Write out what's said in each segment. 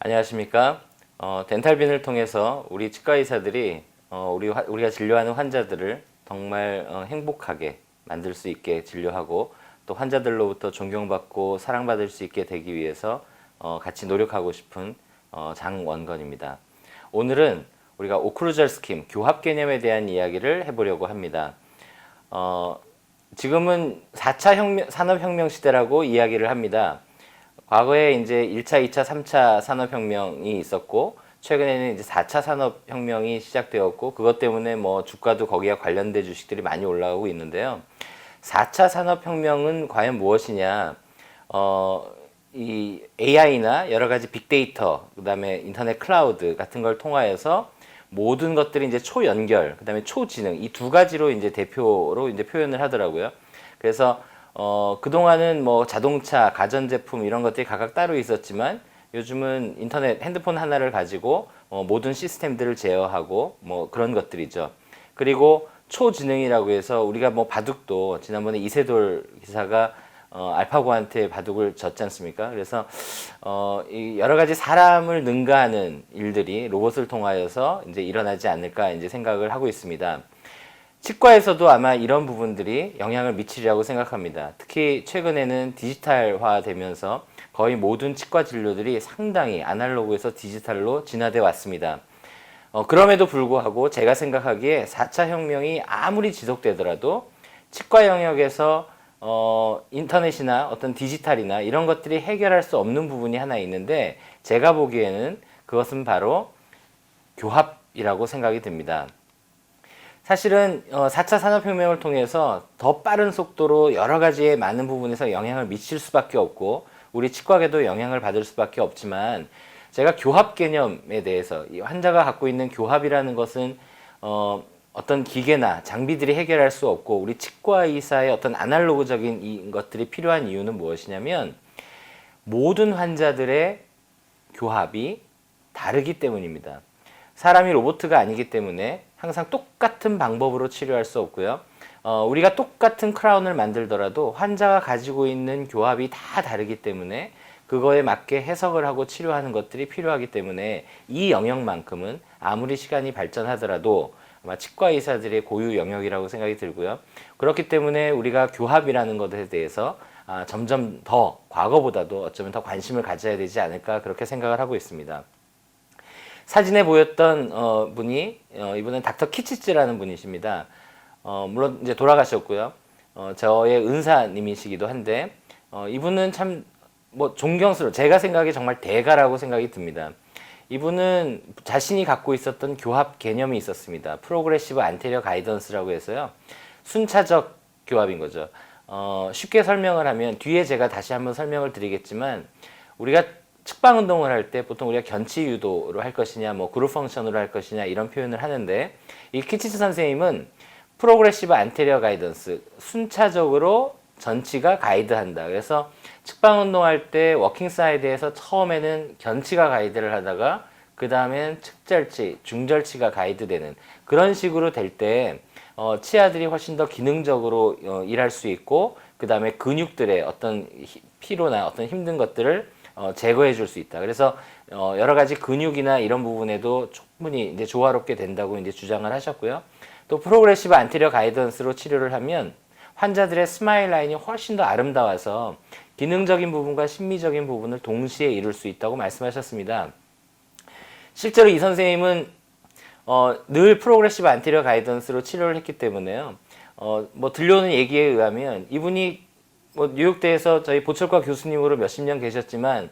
안녕하십니까. 덴탈빈을 통해서 우리 치과 의사들이 우리가 진료하는 환자들을 정말 행복하게 만들 수 있게 진료하고 또 환자들로부터 존경받고 사랑받을 수 있게 되기 위해서 같이 노력하고 싶은 장원건입니다. 오늘은 우리가 오클루절 스킴, 교합 개념에 대한 이야기를 해보려고 합니다. 지금은 4차 산업혁명 시대라고 이야기를 합니다. 과거에 이제 1차, 2차, 3차 산업혁명이 있었고, 최근에는 이제 4차 산업혁명이 시작되었고, 그것 때문에 뭐 주가도 거기와 관련된 주식들이 많이 올라오고 있는데요. 4차 산업혁명은 과연 무엇이냐? 이 AI나 여러 가지 빅데이터, 그 다음에 인터넷 클라우드 같은 걸 통하여서 모든 것들이 이제 초연결, 그 다음에 초지능, 이 두 가지로 이제 대표로 이제 표현을 하더라고요. 그래서 그동안은 뭐 자동차, 가전제품 이런 것들이 각각 따로 있었지만 요즘은 인터넷, 핸드폰 하나를 가지고 모든 시스템들을 제어하고 뭐 그런 것들이죠. 그리고 초지능이라고 해서 우리가 뭐 바둑도 지난번에 이세돌 기사가 알파고한테 바둑을 졌지 않습니까? 그래서 이 여러 가지 사람을 능가하는 일들이 로봇을 통하여서 이제 일어나지 않을까 이제 생각을 하고 있습니다. 치과에서도 아마 이런 부분들이 영향을 미치리라고 생각합니다. 특히 최근에는 디지털화 되면서 거의 모든 치과 진료들이 상당히 아날로그에서 디지털로 진화돼 왔습니다. 그럼에도 불구하고 제가 생각하기에 4차 혁명이 아무리 지속되더라도 치과 영역에서 인터넷이나 어떤 디지털이나 이런 것들이 해결할 수 없는 부분이 하나 있는데 제가 보기에는 그것은 바로 교합이라고 생각이 듭니다. 사실은 4차 산업혁명을 통해서 더 빠른 속도로 여러 가지의 많은 부분에서 영향을 미칠 수밖에 없고 우리 치과계도 영향을 받을 수밖에 없지만 제가 교합 개념에 대해서 이 환자가 갖고 있는 교합이라는 것은 어떤 기계나 장비들이 해결할 수 없고 우리 치과 의사의 어떤 아날로그적인 것들이 필요한 이유는 무엇이냐면 모든 환자들의 교합이 다르기 때문입니다. 사람이 로봇가 아니기 때문에 항상 똑같은 방법으로 치료할 수 없고요. 우리가 똑같은 크라운을 만들더라도 환자가 가지고 있는 교합이 다 다르기 때문에 그거에 맞게 해석을 하고 치료하는 것들이 필요하기 때문에 이 영역만큼은 아무리 시간이 발전하더라도 아마 치과 의사들의 고유 영역이라고 생각이 들고요. 그렇기 때문에 우리가 교합이라는 것에 대해서 점점 더 과거보다도 어쩌면 더 관심을 가져야 되지 않을까 그렇게 생각을 하고 있습니다. 사진에 보였던 분이 이분은 닥터 키치츠라는 분이십니다. 물론 이제 돌아가셨고요. 저의 은사님이시기도 한데 이분은 참 뭐 제가 생각에 정말 대가라고 생각이 듭니다. 이분은 자신이 갖고 있었던 교합 개념이 있었습니다. 프로그레시브 안테리어 가이던스라고 해서요. 순차적 교합인 거죠. 쉽게 설명을 하면 뒤에 제가 다시 한번 설명을 드리겠지만 우리가 측방 운동을 할 때 보통 우리가 견치 유도로 할 것이냐, 뭐 그룹 펑션으로 할 것이냐 이런 표현을 하는데 이 키치스 선생님은 프로그레시브 안테리어 가이던스, 순차적으로 전치가 가이드한다. 그래서 측방 운동할 때 워킹 사이드에서 처음에는 견치가 가이드를 하다가 그 다음엔 측절치, 중절치가 가이드되는 그런 식으로 될 때 치아들이 훨씬 더 기능적으로 일할 수 있고 그 다음에 근육들의 어떤 피로나 어떤 힘든 것들을 제거해 줄 수 있다. 그래서 여러 가지 근육이나 이런 부분에도 충분히 이제 조화롭게 된다고 이제 주장을 하셨고요. 또 프로그레시브 안테리어 가이던스로 치료를 하면 환자들의 스마일 라인이 훨씬 더 아름다워서 기능적인 부분과 심미적인 부분을 동시에 이룰 수 있다고 말씀하셨습니다. 실제로 이 선생님은 늘 프로그레시브 안테리어 가이던스로 치료를 했기 때문에요. 뭐 들려오는 얘기에 의하면 이분이 뭐 뉴욕대에서 저희 보철과 교수님으로 몇십 년 계셨지만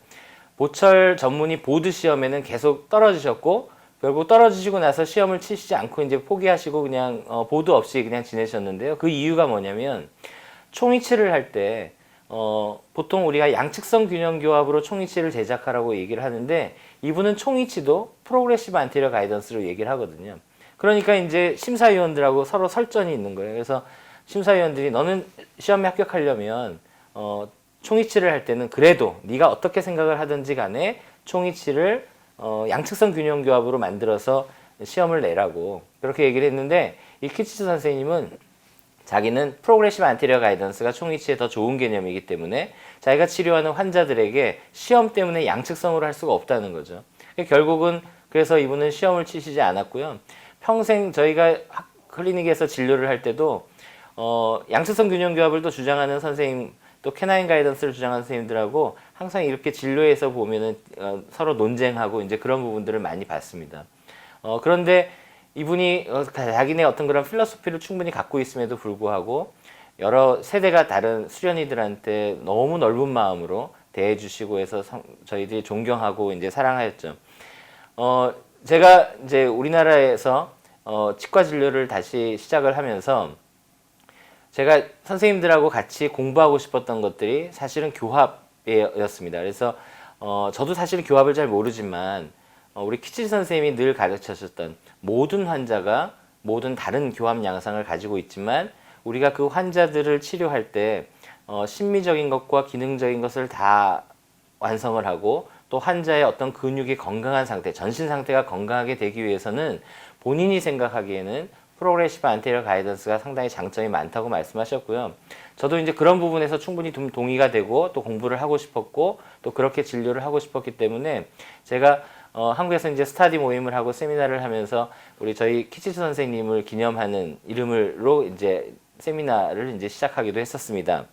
보철 전문의 보드 시험에는 계속 떨어지셨고 결국 떨어지시고 나서 시험을 치시지 않고 이제 포기하시고 그냥 보드 없이 그냥 지내셨는데요. 그 이유가 뭐냐면 총이치를 할 때 보통 우리가 양측성 균형 교합으로 총이치를 제작하라고 얘기를 하는데 이분은 총이치도 프로그레시브 안테리어 가이던스로 얘기를 하거든요. 그러니까 이제 심사위원들하고 서로 설전이 있는 거예요. 그래서 심사위원들이 너는 시험에 합격하려면 총이치를 할 때는 그래도 네가 어떻게 생각을 하든지 간에 총이치를 양측성 균형 교합으로 만들어서 시험을 내라고 그렇게 얘기를 했는데 이 키치스 선생님은 자기는 프로그레시브 안테리어 가이던스가 총이치에 더 좋은 개념이기 때문에 자기가 치료하는 환자들에게 시험 때문에 양측성으로 할 수가 없다는 거죠. 결국은 그래서 이분은 시험을 치시지 않았고요. 평생 저희가 클리닉에서 진료를 할 때도 양측성 균형 교합을 또 주장하는 선생님, 또 캐나인 가이던스를 주장하는 선생님들하고 항상 이렇게 진료에서 보면은 서로 논쟁하고 이제 그런 부분들을 많이 봤습니다. 그런데 이분이 자기네 어떤 그런 필로소피를 충분히 갖고 있음에도 불구하고 여러 세대가 다른 수련이들한테 너무 넓은 마음으로 대해주시고 해서 저희들이 존경하고 이제 사랑하였죠. 제가 이제 우리나라에서 치과 진료를 다시 시작을 하면서 제가 선생님들하고 같이 공부하고 싶었던 것들이 사실은 교합이었습니다. 그래서 저도 사실은 교합을 잘 모르지만 우리 키치 선생님이 늘 가르쳐 주셨던 모든 환자가 모든 다른 교합 양상을 가지고 있지만 우리가 그 환자들을 치료할 때 심미적인 것과 기능적인 것을 다 완성을 하고 또 환자의 어떤 근육이 건강한 상태, 전신 상태가 건강하게 되기 위해서는 본인이 생각하기에는 프로그레시브 안테리어 가이던스가 상당히 장점이 많다고 말씀하셨고요. 저도 이제 그런 부분에서 충분히 동의가 되고 또 공부를 하고 싶었고 또 그렇게 진료를 하고 싶었기 때문에 제가 한국에서 이제 스타디 모임을 하고 세미나를 하면서 우리 저희 키치스 선생님을 기념하는 이름으로 이제 세미나를 이제 시작하기도 했었습니다.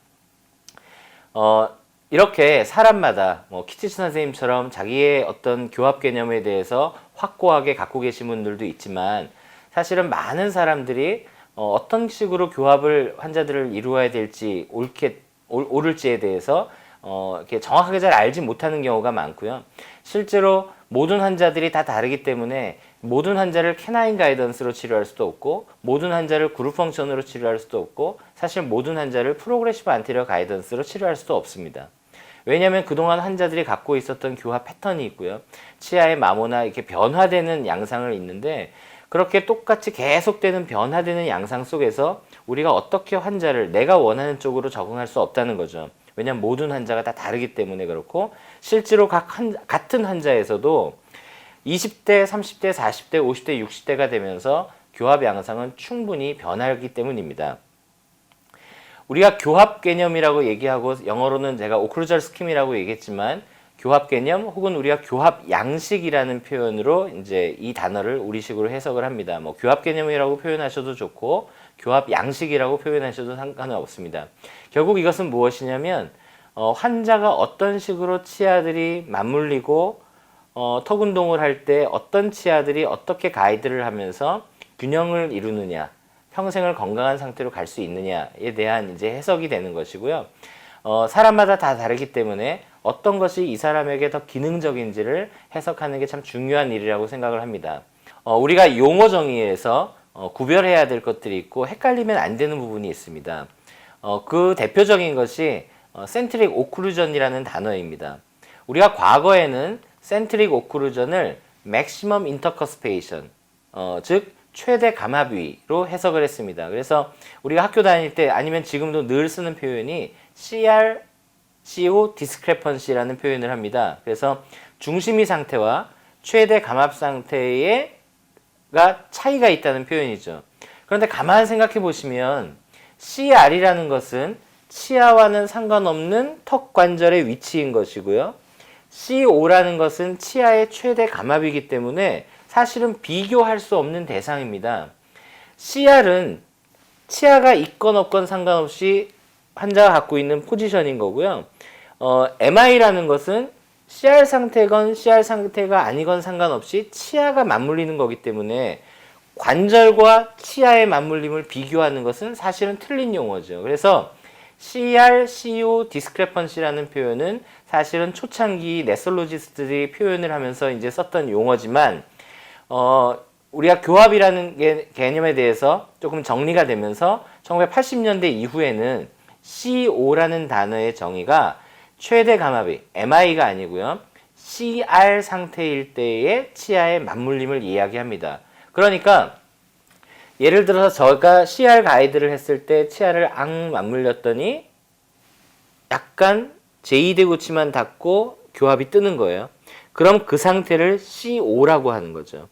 이렇게 사람마다 키치스 선생님처럼 자기의 어떤 교합 개념에 대해서 확고하게 갖고 계신 분들도 있지만 사실은 많은 사람들이 어떤 식으로 교합을 환자들을 이루어야 될지 옳을지에 대해서 이렇게 정확하게 잘 알지 못하는 경우가 많고요. 실제로 모든 환자들이 다 다르기 때문에 모든 환자를 캐나인 가이던스로 치료할 수도 없고 모든 환자를 그룹 펑션으로 치료할 수도 없고 사실 모든 환자를 프로그레시브 안테리어 가이던스로 치료할 수도 없습니다. 왜냐하면 그동안 환자들이 갖고 있었던 교합 패턴이 있고요. 치아의 마모나 이렇게 변화되는 양상을 있는데 그렇게 똑같이 계속되는 변화되는 양상 속에서 우리가 어떻게 환자를 내가 원하는 쪽으로 적응할 수 없다는 거죠. 왜냐하면 모든 환자가 다 다르기 때문에 그렇고 실제로 같은 환자에서도 20대, 30대, 40대, 50대, 60대가 되면서 교합 양상은 충분히 변하기 때문입니다. 우리가 교합 개념이라고 얘기하고 영어로는 제가 오클루절 스킴이라고 얘기했지만 교합 개념 혹은 우리가 교합 양식이라는 표현으로 이제 이 단어를 우리식으로 해석을 합니다. 뭐 교합 개념이라고 표현하셔도 좋고 교합 양식이라고 표현하셔도 상관은 없습니다. 결국 이것은 무엇이냐면 환자가 어떤 식으로 치아들이 맞물리고 턱 운동을 할 때 어떤 치아들이 어떻게 가이드를 하면서 균형을 이루느냐, 평생을 건강한 상태로 갈 수 있느냐에 대한 이제 해석이 되는 것이고요. 사람마다 다 다르기 때문에 어떤 것이 이 사람에게 더 기능적인지를 해석하는 게 참 중요한 일이라고 생각을 합니다. 우리가 용어 정의에서 구별해야 될 것들이 있고 헷갈리면 안 되는 부분이 있습니다. 그 대표적인 것이 센트릭 오클루전이라는 단어입니다. 우리가 과거에는 센트릭 오클루전을 맥시멈 인터커스페이션, 즉 최대 감압위로 해석을 했습니다. 그래서 우리가 학교 다닐 때 아니면 지금도 늘 쓰는 표현이 CRCO 디스크레펀시라는 표현을 합니다. 그래서 중심위 상태와 최대 감압 상태가 차이가 있다는 표현이죠. 그런데 가만 생각해 보시면 CR이라는 것은 치아와는 상관없는 턱 관절의 위치인 것이고요. CO라는 것은 치아의 최대 감압이기 때문에 사실은 비교할 수 없는 대상입니다. CR은 치아가 있건 없건 상관없이 환자가 갖고 있는 포지션인 거고요. MI라는 것은 CR 상태건 CR 상태가 아니건 상관없이 치아가 맞물리는 거기 때문에 관절과 치아의 맞물림을 비교하는 것은 사실은 틀린 용어죠. 그래서 CR, CO 디스크레펀시라는 표현은 사실은 초창기 네솔로지스트들이 표현을 하면서 이제 썼던 용어지만 우리가 교합이라는 개념에 대해서 조금 정리가 되면서 1980년대 이후에는 CO라는 단어의 정의가 최대 감압이 MI가 아니고요. CR 상태일 때의 치아의 맞물림을 이야기합니다. 그러니까 예를 들어서 제가 CR 가이드를 했을 때 치아를 앙 맞물렸더니 약간 제2대구치만 닿고 교합이 뜨는 거예요. 그럼 그 상태를 CO라고 하는 거죠.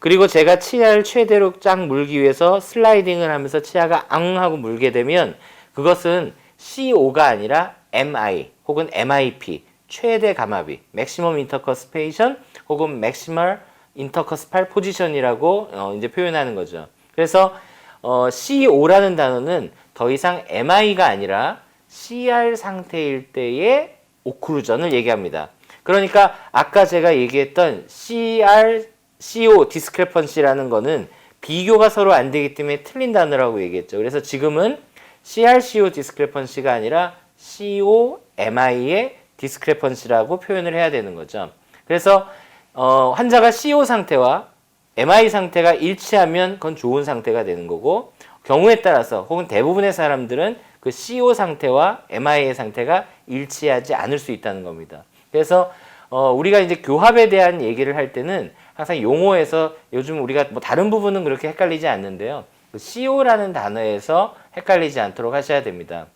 그리고 제가 치아를 최대로 쫙 물기 위해서 슬라이딩을 하면서 치아가 앙 하고 물게 되면 그것은 CO가 아니라 MI 혹은 MIP 최대 감압이 Maximum Intercuspation 혹은 Maximal Intercuspal Position이라고 이제 표현하는 거죠. 그래서 CO라는 단어는 더 이상 MI가 아니라 CR 상태일 때의 오클루전을 얘기합니다. 그러니까 아까 제가 얘기했던 CR, CO 디스크레펀시라는 거는 비교가 서로 안 되기 때문에 틀린 단어라고 얘기했죠. 그래서 지금은 CR, CO 디스크레펀시가 아니라 CO, MI의 디스크레펀시라고 표현을 해야 되는 거죠. 그래서 환자가 CO 상태와 MI 상태가 일치하면 그건 좋은 상태가 되는 거고 경우에 따라서 혹은 대부분의 사람들은 그 CO 상태와 MI의 상태가 일치하지 않을 수 있다는 겁니다. 그래서 우리가 이제 교합에 대한 얘기를 할 때는 항상 용어에서 요즘 우리가 뭐 다른 부분은 그렇게 헷갈리지 않는데요. 그 CO라는 단어에서 헷갈리지 않도록 하셔야 됩니다.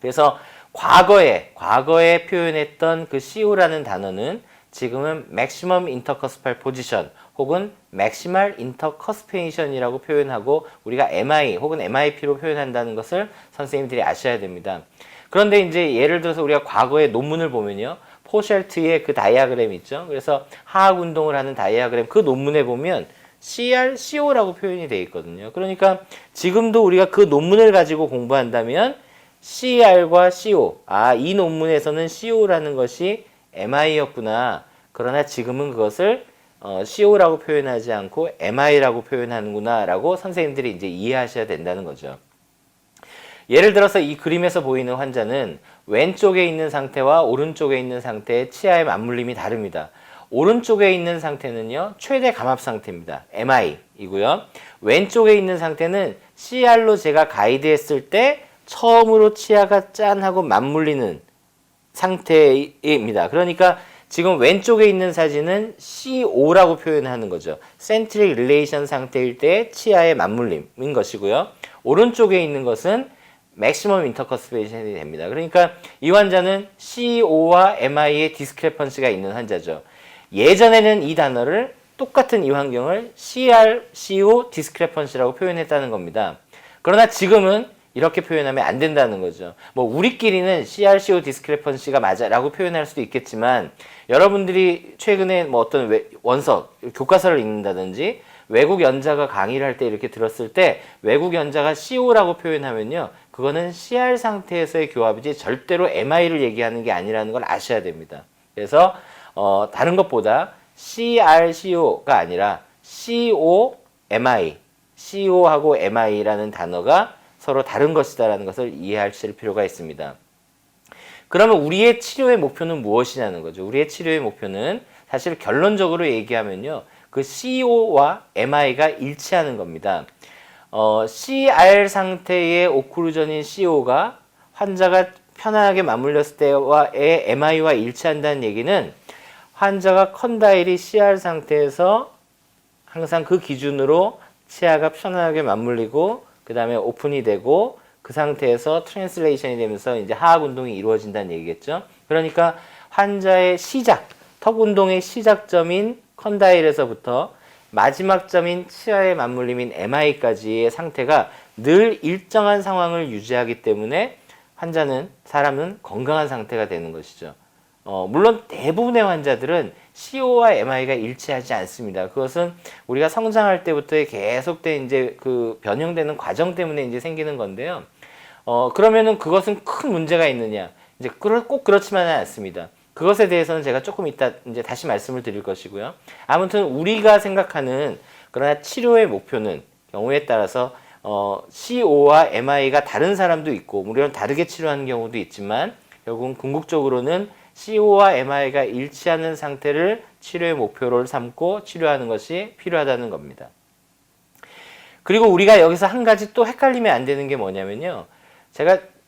그래서 과거에 표현했던 그 CO라는 단어는 지금은 Maximum Intercuspal Position 혹은 Maximal Intercuspation이라고 표현하고 우리가 MI 혹은 MIP로 표현한다는 것을 선생님들이 아셔야 됩니다. 그런데 이제 예를 들어서 우리가 과거의 논문을 보면요. 포쉘트의 그 다이아그램 있죠. 그래서 하악 운동을 하는 다이아그램 그 논문에 보면 CR, CO라고 표현이 되어 있거든요. 그러니까 지금도 우리가 그 논문을 가지고 공부한다면 CR과 CO, 이 논문에서는 CO라는 것이 MI였구나. 그러나 지금은 그것을 CO라고 표현하지 않고 MI라고 표현하는구나 라고 선생님들이 이제 이해하셔야 된다는 거죠. 예를 들어서 이 그림에서 보이는 환자는 왼쪽에 있는 상태와 오른쪽에 있는 상태의 치아의 맞물림이 다릅니다. 오른쪽에 있는 상태는요, 최대 감압 상태입니다. MI이고요. 왼쪽에 있는 상태는 CR로 제가 가이드했을 때 처음으로 치아가 짠 하고 맞물리는 상태입니다. 그러니까 지금 왼쪽에 있는 사진은 CO라고 표현하는 거죠. Centric Relation 상태일 때 치아의 맞물림인 것이고요. 오른쪽에 있는 것은 Maximum Intercuspation이 됩니다. 그러니까 이 환자는 CO와 MI의 디스크레펀시가 있는 환자죠. 예전에는 이 단어를 똑같은 이 환경을 CR, CO 디스크레펀시라고 표현했다는 겁니다. 그러나 지금은 이렇게 표현하면 안 된다는 거죠. 뭐 우리끼리는 CR/CO 디스크레펀시가 맞아라고 표현할 수도 있겠지만 여러분들이 최근에 뭐 어떤 원서, 교과서를 읽는다든지 외국 연자가 강의를 할 때 이렇게 들었을 때 외국 연자가 CO라고 표현하면요. 그거는 CR 상태에서의 교합이지 절대로 MI를 얘기하는 게 아니라는 걸 아셔야 됩니다. 그래서 다른 것보다 CR/CO가 아니라 CO, MI, CO하고 MI라는 단어가 서로 다른 것이다라는 것을 이해하실 필요가 있습니다. 그러면 우리의 치료의 목표는 무엇이냐는 거죠. 우리의 치료의 목표는 사실 결론적으로 얘기하면요. 그 CO와 MI가 일치하는 겁니다. CR 상태의 오클루전인 CO가 환자가 편안하게 맞물렸을 때와의 MI와 일치한다는 얘기는 환자가 컨다일이 CR 상태에서 항상 그 기준으로 치아가 편안하게 맞물리고 그 다음에 오픈이 되고 그 상태에서 트랜슬레이션이 되면서 이제 하악 운동이 이루어진다는 얘기겠죠. 그러니까 환자의 턱 운동의 시작점인 컨다일에서부터 마지막 점인 치아의 맞물림인 MI까지의 상태가 늘 일정한 상황을 유지하기 때문에 사람은 건강한 상태가 되는 것이죠. 물론 대부분의 환자들은 CO와 MI가 일치하지 않습니다. 그것은 우리가 성장할 때부터의 계속된 이제 그 변형되는 과정 때문에 이제 생기는 건데요. 그러면은 그것은 큰 문제가 있느냐? 이제 꼭 그렇지만은 않습니다. 그것에 대해서는 제가 조금 이따 이제 다시 말씀을 드릴 것이고요. 아무튼 우리가 생각하는 그러나 치료의 목표는 경우에 따라서 CO와 MI가 다른 사람도 있고 물론 다르게 치료하는 경우도 있지만 결국은 궁극적으로는 CO와 MI가 일치하는 상태를 치료의 목표로 삼고 치료하는 것이 필요하다는 겁니다. 그리고 우리가 여기서 한 가지 또 헷갈리면 안 되는 게 뭐냐면요.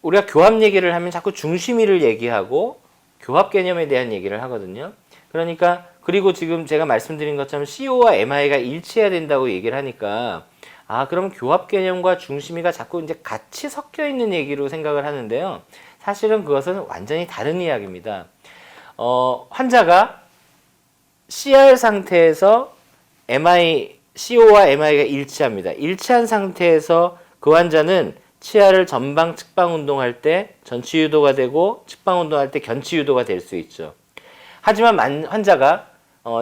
우리가 교합 얘기를 하면 자꾸 중심위를 얘기하고 교합 개념에 대한 얘기를 하거든요. 그러니까 그리고 지금 제가 말씀드린 것처럼 CO와 MI가 일치해야 된다고 얘기를 하니까 그럼 교합 개념과 중심위가 자꾸 이제 같이 섞여 있는 얘기로 생각을 하는데요. 사실은 그것은 완전히 다른 이야기입니다. 환자가 CR 상태에서 MI CO와 MI가 일치합니다. 일치한 상태에서 그 환자는 치아를 전방 측방 운동할 때 전치 유도가 되고 측방 운동할 때 견치 유도가 될 수 있죠. 하지만 환자가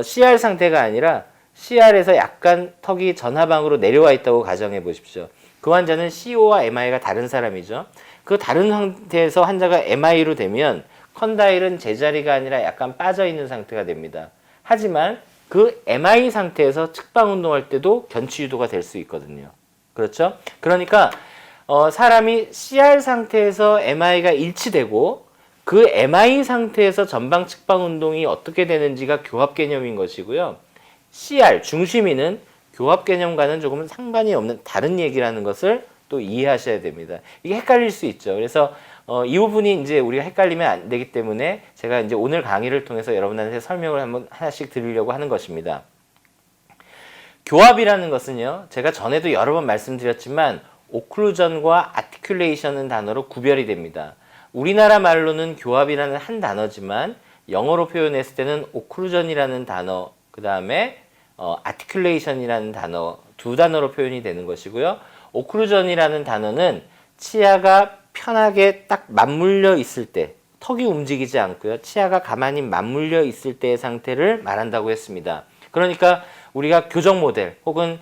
CR 상태가 아니라 CR에서 약간 턱이 전하방으로 내려와 있다고 가정해 보십시오. 그 환자는 CO와 MI가 다른 사람이죠. 그 다른 상태에서 환자가 MI로 되면 컨다일은 제자리가 아니라 약간 빠져 있는 상태가 됩니다. 하지만 그 MI 상태에서 측방 운동할 때도 견치 유도가 될 수 있거든요. 그렇죠? 그러니까 사람이 CR 상태에서 MI가 일치되고 그 MI 상태에서 전방 측방 운동이 어떻게 되는지가 교합 개념인 것이고요. CR 중심위는 교합 개념과는 조금 상관이 없는 다른 얘기라는 것을 또 이해하셔야 됩니다. 이게 헷갈릴 수 있죠. 그래서 이 부분이 이제 우리가 헷갈리면 안 되기 때문에 제가 이제 오늘 강의를 통해서 여러분한테 설명을 한번 하나씩 드리려고 하는 것입니다. 교합이라는 것은요, 제가 전에도 여러 번 말씀드렸지만 오클루전과 아티큘레이션은 단어로 구별이 됩니다. 우리나라 말로는 교합이라는 한 단어지만 영어로 표현했을 때는 오클루전이라는 단어, 그 다음에 아티큘레이션이라는 단어 두 단어로 표현이 되는 것이고요. 오클루전이라는 단어는 치아가 편하게 딱 맞물려 있을 때, 턱이 움직이지 않고요. 치아가 가만히 맞물려 있을 때의 상태를 말한다고 했습니다. 그러니까 우리가 교정 모델 혹은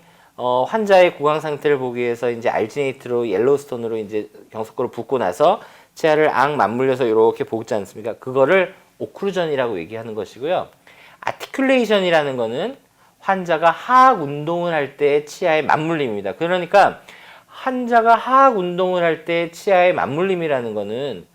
환자의 구강 상태를 보기 위해서 이제 알지네이트로 옐로우스톤으로 이제 경석고를 붓고 나서 치아를 앙 맞물려서 이렇게 보지 않습니까? 그거를 오클루전이라고 얘기하는 것이고요. 아티큘레이션이라는 거는 환자가 하악 운동을 할 때의 치아의 맞물림입니다. 그러니까 환자가 하악 운동을 할 때 치아의 맞물림이라는 거는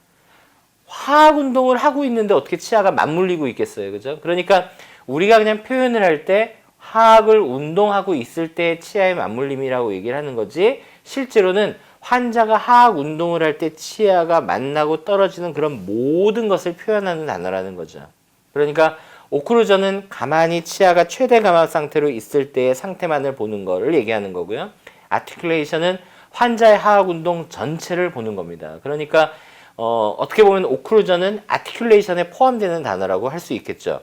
하악 운동을 하고 있는데 어떻게 치아가 맞물리고 있겠어요. 그죠? 그러니까 우리가 그냥 표현을 할 때 하악을 운동하고 있을 때 치아의 맞물림이라고 얘기를 하는 거지, 실제로는 환자가 하악 운동을 할 때 치아가 만나고 떨어지는 그런 모든 것을 표현하는 단어라는 거죠. 그러니까 오클루전은 가만히 치아가 최대 감압 상태로 있을 때의 상태만을 보는 거를 얘기하는 거고요. 아티큘레이션은 환자의 하악 운동 전체를 보는 겁니다. 그러니까 어떻게 보면 오클루전은 아티큘레이션에 포함되는 단어라고 할 수 있겠죠.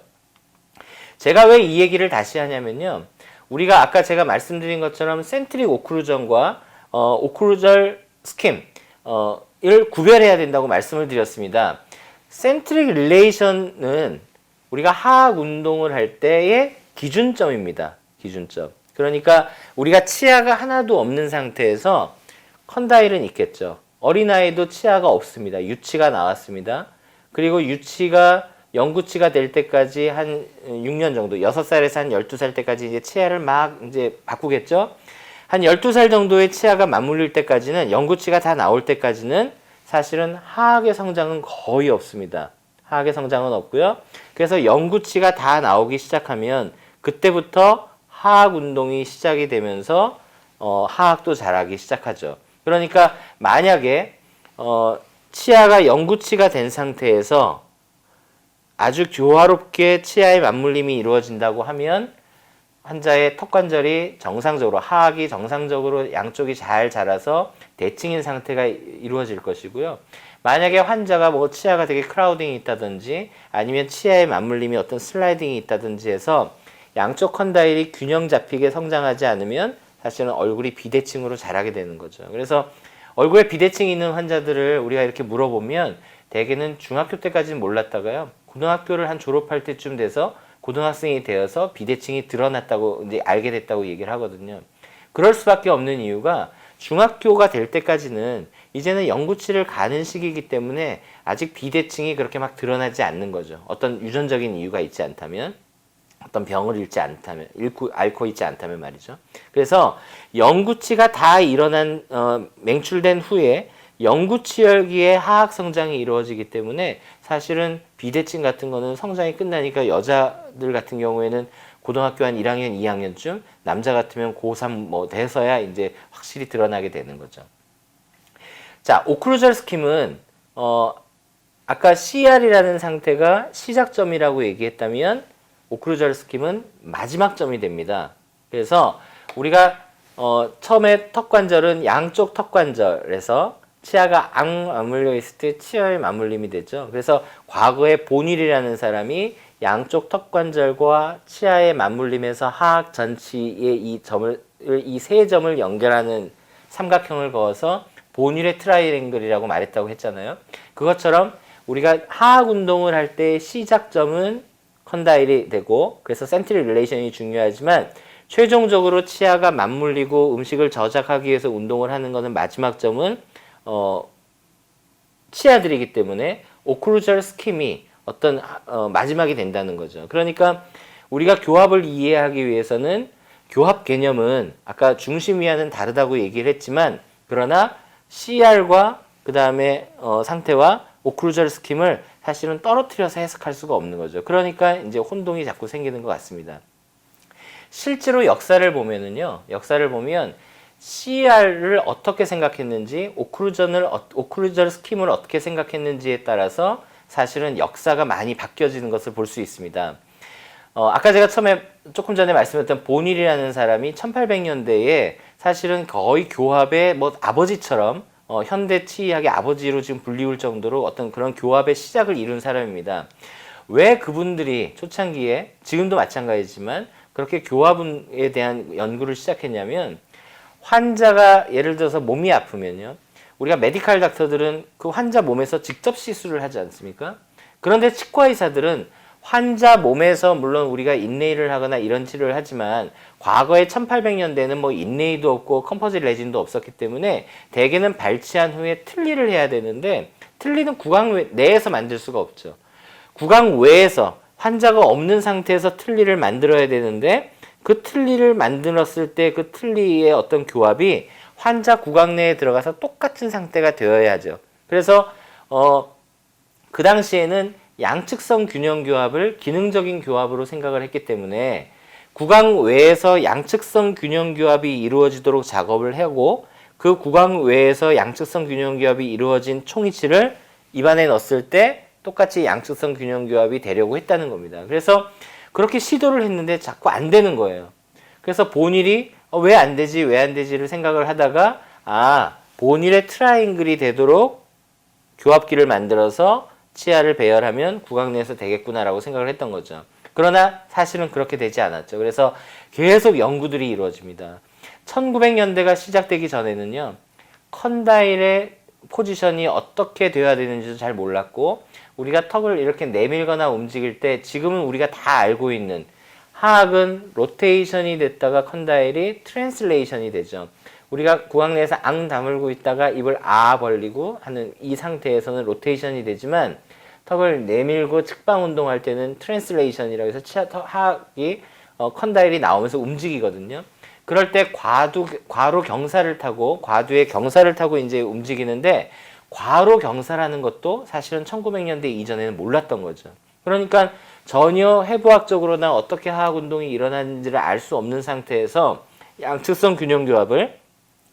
제가 왜 이 얘기를 다시 하냐면요. 우리가 아까 제가 말씀드린 것처럼 센트릭 오클루전과 오클루절 스킴 을 구별해야 된다고 말씀을 드렸습니다. 센트릭 릴레이션은 우리가 하악 운동을 할 때의 기준점입니다. 기준점. 그러니까 우리가 치아가 하나도 없는 상태에서 컨다일은 있겠죠. 어린아이도 치아가 없습니다. 유치가 나왔습니다. 그리고 유치가 영구치가 될 때까지 한 6년 정도, 6살에서 한 12살 때까지 이제 치아를 막 이제 바꾸겠죠. 한 12살 정도의 치아가 맞물릴 때까지는, 영구치가 다 나올 때까지는 사실은 하악의 성장은 거의 없습니다. 하악의 성장은 없고요. 그래서 영구치가 다 나오기 시작하면 그때부터 하악 운동이 시작이 되면서 하악도 자라기 시작하죠. 그러니까 만약에 치아가 영구치가 된 상태에서 아주 교화롭게 치아의 맞물림이 이루어진다고 하면 환자의 턱관절이 정상적으로, 하악이 정상적으로 양쪽이 잘 자라서 대칭인 상태가 이루어질 것이고요. 만약에 환자가 뭐 치아가 되게 크라우딩이 있다든지 아니면 치아의 맞물림이 어떤 슬라이딩이 있다든지 해서 양쪽 컨다일이 균형 잡히게 성장하지 않으면 사실은 얼굴이 비대칭으로 자라게 되는 거죠. 그래서 얼굴에 비대칭이 있는 환자들을 우리가 이렇게 물어보면 대개는 중학교 때까지는 몰랐다가요, 고등학교를 한 졸업할 때쯤 돼서 고등학생이 되어서 비대칭이 드러났다고 이제 알게 됐다고 얘기를 하거든요. 그럴 수밖에 없는 이유가 중학교가 될 때까지는 이제는 영구치를 가는 시기이기 때문에 아직 비대칭이 그렇게 막 드러나지 않는 거죠. 어떤 유전적인 이유가 있지 않다면, 어떤 병을 앓고 있지 않다면 말이죠. 그래서 영구치가 다 일어난 맹출된 후에 영구치열기에 하악 성장이 이루어지기 때문에 사실은 비대칭 같은 거는 성장이 끝나니까 여자들 같은 경우에는 고등학교 한 1학년, 2학년쯤, 남자 같으면 고3 뭐 돼서야 이제 확실히 드러나게 되는 거죠. 자, 오클루절 스킴은 아까 CR이라는 상태가 시작점이라고 얘기했다면 오클루절 스킴은 마지막 점이 됩니다. 그래서 우리가 처음에 턱관절은 양쪽 턱관절에서 치아가 앙 맞물려 있을 때 치아의 맞물림이 되죠. 그래서 과거에 본일이라는 사람이 양쪽 턱관절과 치아에 맞물리면서 하악 전치의 이 세 점을 연결하는 삼각형을 그어서 본율의 트라이앵글이라고 말했다고 했잖아요. 그것처럼 우리가 하악 운동을 할 때 시작점은 컨다일이 되고, 그래서 센트리 릴레이션이 중요하지만 최종적으로 치아가 맞물리고 음식을 저작하기 위해서 운동을 하는 것은 마지막 점은 치아들이기 때문에 오클루절 스킴이 어떤 마지막이 된다는 거죠. 그러니까 우리가 교합을 이해하기 위해서는 교합 개념은 아까 중심위와는 다르다고 얘기를 했지만, 그러나 CR과 그 다음에 상태와 오클루절 스킴을 사실은 떨어뜨려서 해석할 수가 없는 거죠. 그러니까 이제 혼동이 자꾸 생기는 것 같습니다. 실제로 역사를 보면은요, 역사를 보면 CR을 어떻게 생각했는지, 오클루절 스킴을 어떻게 생각했는지에 따라서 사실은 역사가 많이 바뀌어지는 것을 볼 수 있습니다. 아까 제가 처음에 조금 전에 말씀드렸던 보닐이라는 사람이 1800년대에 사실은 거의 교합의 뭐 아버지처럼 현대 치의학의 아버지로 지금 불리울 정도로 어떤 그런 교합의 시작을 이룬 사람입니다. 왜 그분들이 초창기에, 지금도 마찬가지지만 그렇게 교합에 대한 연구를 시작했냐면, 환자가 예를 들어서 몸이 아프면요, 우리가 메디칼 닥터들은 그 환자 몸에서 직접 시술을 하지 않습니까? 그런데 치과 의사들은 환자 몸에서 물론 우리가 인레이를 하거나 이런 치료를 하지만, 과거에 1800년대에는 뭐 인레이도 없고 컴포짓 레진도 없었기 때문에 대개는 발치한 후에 틀니를 해야 되는데, 틀니는 구강 내에서 만들 수가 없죠. 구강 외에서 환자가 없는 상태에서 틀니를 만들어야 되는데, 그 틀니를 만들었을 때 그 틀니의 어떤 교합이 환자 구강 내에 들어가서 똑같은 상태가 되어야 하죠. 그래서 그 당시에는 양측성 균형 교합을 기능적인 교합으로 생각을 했기 때문에 구강 외에서 양측성 균형 교합이 이루어지도록 작업을 하고, 그 구강 외에서 양측성 균형 교합이 이루어진 총이치를 입안에 넣었을 때 똑같이 양측성 균형 교합이 되려고 했다는 겁니다. 그래서 그렇게 시도를 했는데 자꾸 안 되는 거예요. 그래서 본일이 왜 안 되지 왜 안 되지를 생각을 하다가, 본일의 트라이앵글이 되도록 교합기를 만들어서 치아를 배열하면 구강 내에서 되겠구나라고 생각을 했던 거죠. 그러나 사실은 그렇게 되지 않았죠. 그래서 계속 연구들이 이루어집니다. 1900년대가 시작되기 전에는요, 컨다일의 포지션이 어떻게 되어야 되는지도 잘 몰랐고, 우리가 턱을 이렇게 내밀거나 움직일 때 지금은 우리가 다 알고 있는 하악은 로테이션이 됐다가 컨다일이 트랜슬레이션이 되죠. 우리가 구강 내에서 앙 다물고 있다가 입을 아 벌리고 하는 이 상태에서는 로테이션이 되지만, 턱을 내밀고 측방 운동할 때는 트랜슬레이션이라고 해서 하악이 컨다일이 나오면서 움직이거든요. 그럴 때 과로 경사를 타고, 과두의 경사를 타고 이제 움직이는데, 과로 경사라는 것도 사실은 1900년대 이전에는 몰랐던 거죠. 그러니까 전혀 해부학적으로나 어떻게 하악 운동이 일어나는지를 알 수 없는 상태에서 양측성 균형 교합을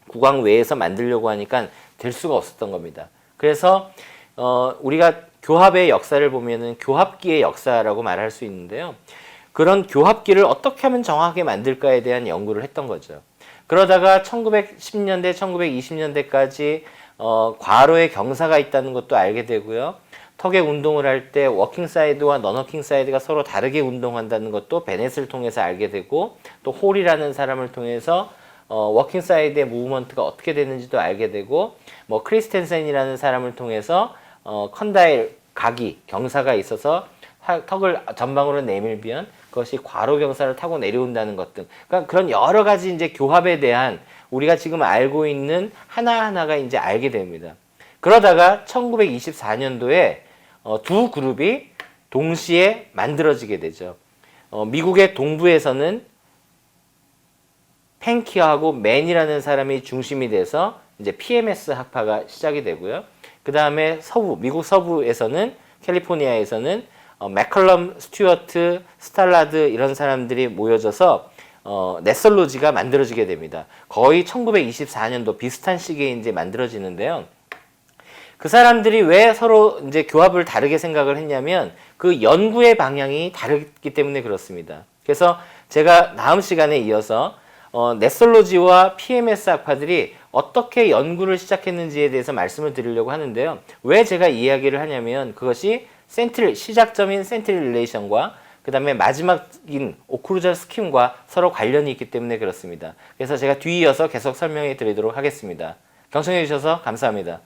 구강 외에서 만들려고 하니까 될 수가 없었던 겁니다. 그래서 우리가 교합의 역사를 보면은 교합기의 역사라고 말할 수 있는데요. 그런 교합기를 어떻게 하면 정확하게 만들까에 대한 연구를 했던 거죠. 그러다가 1910년대, 1920년대까지 과로의 경사가 있다는 것도 알게 되고요. 턱의 운동을 할 때 워킹 사이드와 넌 워킹 사이드가 서로 다르게 운동한다는 것도 베넷을 통해서 알게 되고, 또 홀이라는 사람을 통해서 워킹 사이드의 무브먼트가 어떻게 되는지도 알게 되고, 뭐 크리스텐센이라는 사람을 통해서 컨다일 각이 경사가 있어서 턱을 전방으로 내밀면 그것이 과로 경사를 타고 내려온다는 것 등, 그러니까 그런 여러 가지 이제 교합에 대한 우리가 지금 알고 있는 하나하나가 이제 알게 됩니다. 그러다가 1924년도에 두 그룹이 동시에 만들어지게 되죠. 미국의 동부에서는 펜키어하고 맨이라는 사람이 중심이 돼서 이제 PMS 학파가 시작이 되고요. 그 다음에 미국 서부에서는, 캘리포니아에서는 맥컬럼, 스튜어트, 스탈라드 이런 사람들이 모여져서 넷설로지가 만들어지게 됩니다. 거의 1924년도 비슷한 시기에 이제 만들어지는데요. 그 사람들이 왜 서로 이제 교합을 다르게 생각을 했냐면, 그 연구의 방향이 다르기 때문에 그렇습니다. 그래서 제가 다음 시간에 이어서 넷설로지와 PMS 학파들이 어떻게 연구를 시작했는지에 대해서 말씀을 드리려고 하는데요. 왜 제가 이 이야기를 하냐면, 그것이 시작점인 센트럴 릴레이션과 그 다음에 마지막인 오크루절 스킴과 서로 관련이 있기 때문에 그렇습니다. 그래서 제가 뒤이어서 계속 설명해 드리도록 하겠습니다. 경청해 주셔서 감사합니다.